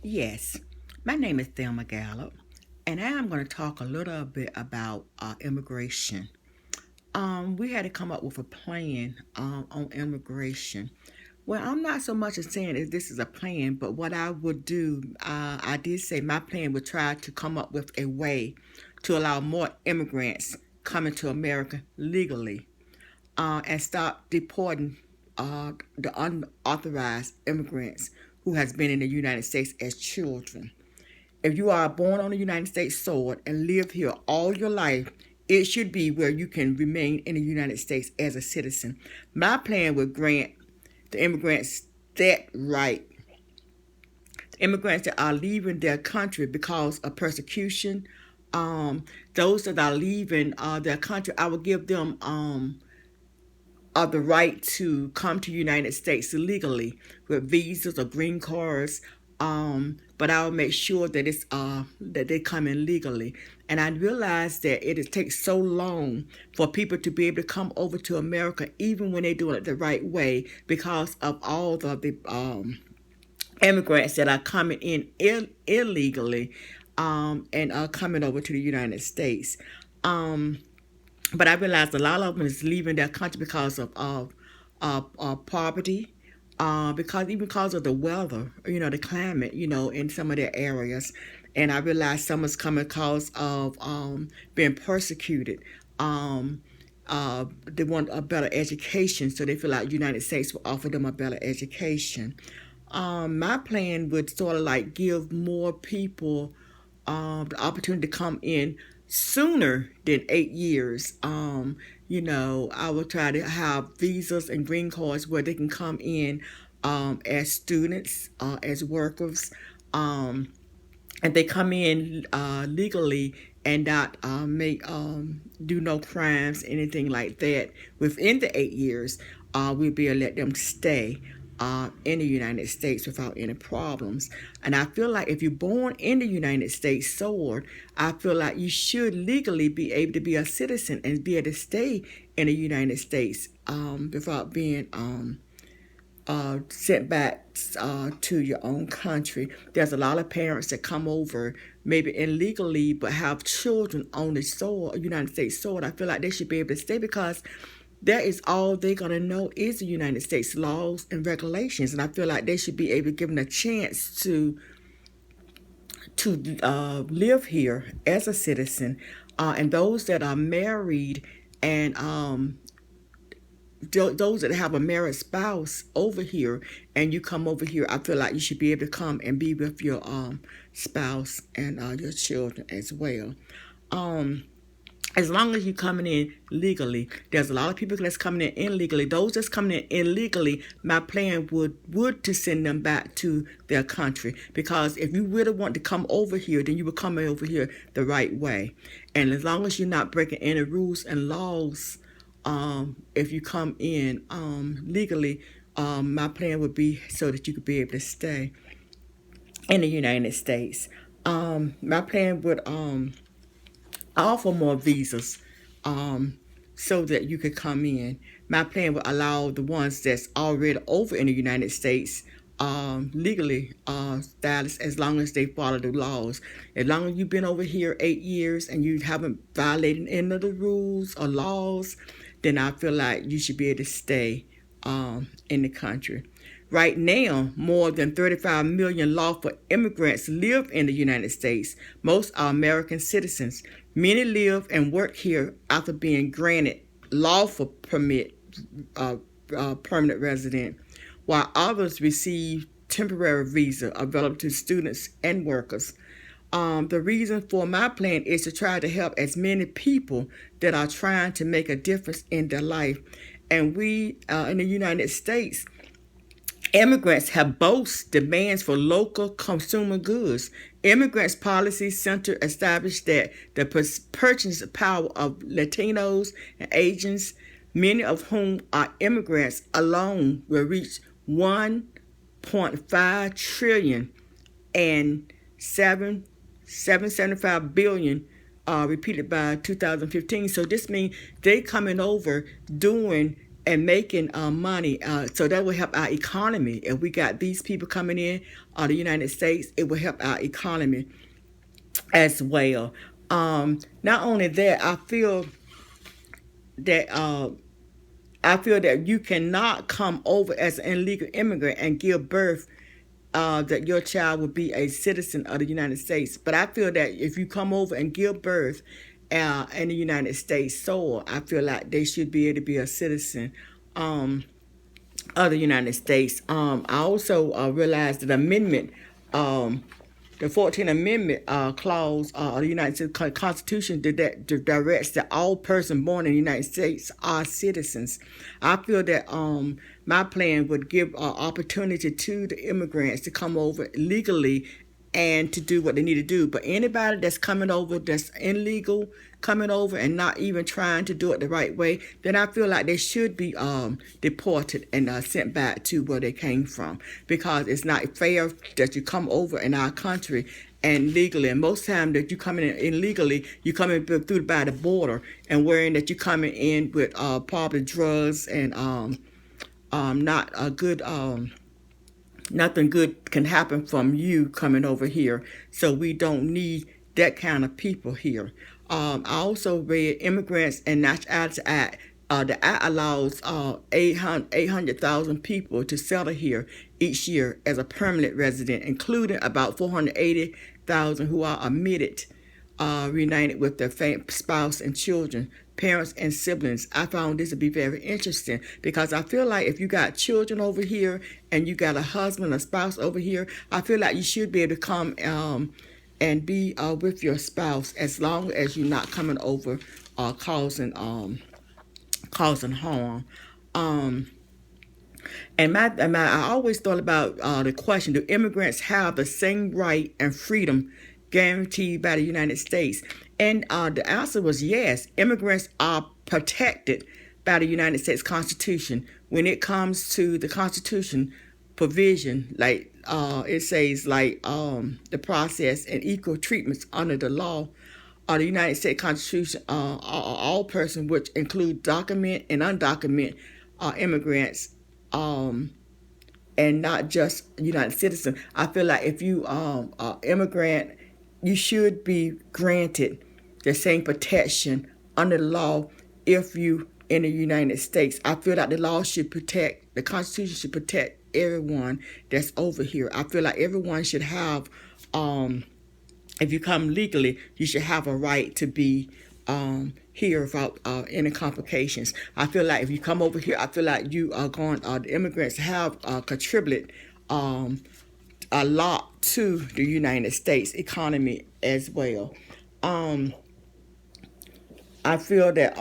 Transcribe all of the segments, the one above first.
Yes, my name is Thelma Gallup, and I'm going to talk a little bit about immigration. We had to come up with a plan on immigration. Well, I'm not so much as saying that this is a plan, but what I would do, I did say my plan would try to come up with a way to allow more immigrants coming to America legally and stop deporting the unauthorized immigrants who has been in the United States as children. If you are born on the United States soil and live here all your life, it should be where you can remain in the United States as a citizen. My plan would grant the immigrants that right. The immigrants that are leaving their country because of persecution, those that are leaving their country, I would give them the right to come to the United States legally with visas or green cards. But I'll make sure that it's that they come in legally. And I realize that it takes so long for people to be able to come over to America, even when they're doing it the right way, because of all of the immigrants that are coming in illegally and are coming over to the United States. But I realized a lot of them is leaving their country because of poverty, because of the weather, the climate, in some of their areas. And I realized some is coming because of being persecuted. They want a better education, so they feel like the United States will offer them a better education. My plan would sort of like give more people the opportunity to come in sooner than 8 years. I will try to have visas and green cards where they can come in as students, as workers, and they come in legally and not make do no crimes, anything like that. Within the 8 years, we'll be able to let them stay in the United States without any problems. And I feel like if you're born in the United States soil, I feel like you should legally be able to be a citizen and be able to stay in the United States without being sent back to your own country. There's a lot of parents that come over maybe illegally but have children on the soil, United States soil. I feel like they should be able to stay because that is all they're going to know is the United States laws and regulations. And I feel like they should be able to give them a chance to live here as a citizen. And those that are married and those that have a married spouse over here and you come over here, I feel like you should be able to come and be with your spouse and your children as well. As long as you're coming in legally, there's a lot of people that's coming in illegally. Those that's coming in illegally, my plan would to send them back to their country, because if you really want to come over here, then you would come over here the right way. And as long as you're not breaking any rules and laws, if you come in legally, my plan would be so that you could be able to stay in the United States. My plan would offer more visas so that you could come in. My plan would allow the ones that's already over in the United States legally status, as long as they follow the laws. As long as you've been over here 8 years and you haven't violated any of the rules or laws, then I feel like you should be able to stay in the country. Right now, more than 35 million lawful immigrants live in the United States. Most are American citizens. Many live and work here after being granted lawful permanent resident, while others receive temporary visa available to students and workers. The reason for my plan is to try to help as many people that are trying to make a difference in their life. And we in the United States, immigrants have both demands for local consumer goods. Immigrants Policy Center established that the purchasing power of Latinos and Asians, many of whom are immigrants alone, will reach 1.5 trillion and 775 billion repeated by 2015. So this means they coming over doing and making money. So that will help our economy. If we got these people coming in the United States, it will help our economy as well. Not only that, that I feel that you cannot come over as an illegal immigrant and give birth that your child would be a citizen of the United States. But I feel that if you come over and give birth in the United States soil, I feel like they should be able to be a citizen of the United States. I also realized that the 14th Amendment clause of the United States Constitution that directs that all persons born in the United States are citizens. I feel that my plan would give opportunity to the immigrants to come over legally and to do what they need to do. But anybody that's coming over that's illegal, coming over and not even trying to do it the right way, then I feel like they should be deported and sent back to where they came from, because it's not fair that you come over in our country and legally, and most time that you come in illegally, you come in through by the border, and worrying that you're coming in with probably drugs and not a good nothing good can happen from you coming over here. So we don't need that kind of people here. I also read Immigrants and Nationality Act. The act allows 800,000 people to settle here each year as a permanent resident, including about 480,000 who are admitted, reunited with their spouse and children, parents and siblings. I found this to be very interesting, because I feel like if you got children over here and you got a husband or spouse over here, I feel like you should be able to come and be with your spouse, as long as you're not coming over causing harm. I always thought about the question: do immigrants have the same right and freedom guaranteed by the United States? And the answer was yes. Immigrants are protected by the United States Constitution. When it comes to the Constitution provision, like it says, like the process and equal treatments under the law of the United States Constitution, all persons, which include documented and undocumented immigrants, and not just United citizens. I feel like if you are immigrant, you should be granted the same protection under the law if you in the United States. I feel like the Constitution should protect everyone that's over here. I feel like everyone should have, if you come legally, you should have a right to be here without any complications. I feel like if you come over here, I feel like you are going, the immigrants have contributed a lot to the United States economy as well. I feel that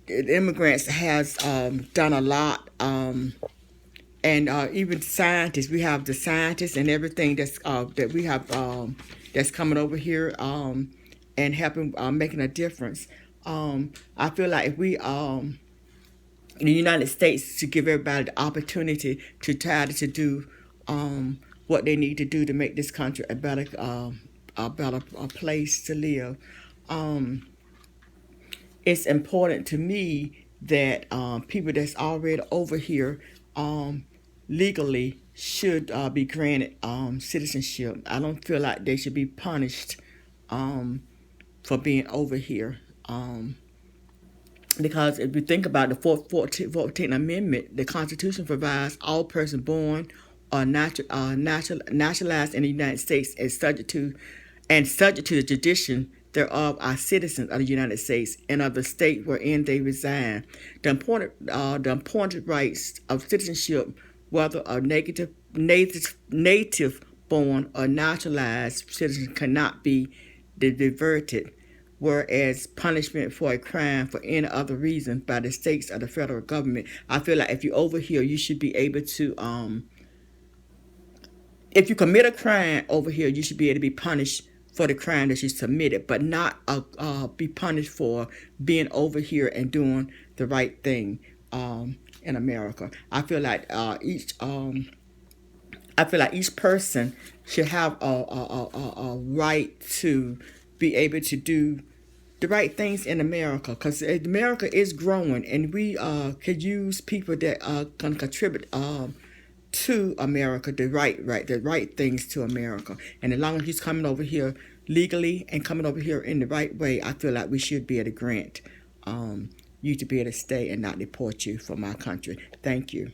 the immigrants has done a lot, and even scientists. We have the scientists and everything that we have that's coming over here and helping making a difference. I feel like if we in the United States to give everybody the opportunity to try to do what they need to do to make this country a better place to live. It's important to me that people that's already over here legally should be granted citizenship. I don't feel like they should be punished for being over here. Because if you think about the 14th Amendment, the Constitution provides all persons born or naturalized in the United States is subject to the jurisdiction thereof are citizens of the United States and of the state wherein they reside. The important rights of citizenship, whether a native born or naturalized citizen, cannot be diverted, whereas punishment for a crime for any other reason by the states or the federal government. I feel like if you're over here, you should be able to, if you commit a crime over here, you should be able to be punished for the crime that you submitted, but not be punished for being over here and doing the right thing in America. I feel like each person should have a right to be able to do the right things in America, because America is growing, and we could use people that can contribute to America, the right things to America. And as long as he's coming over here legally and coming over here in the right way, I feel like we should be able to grant you to be able to stay and not deport you from our country. Thank you.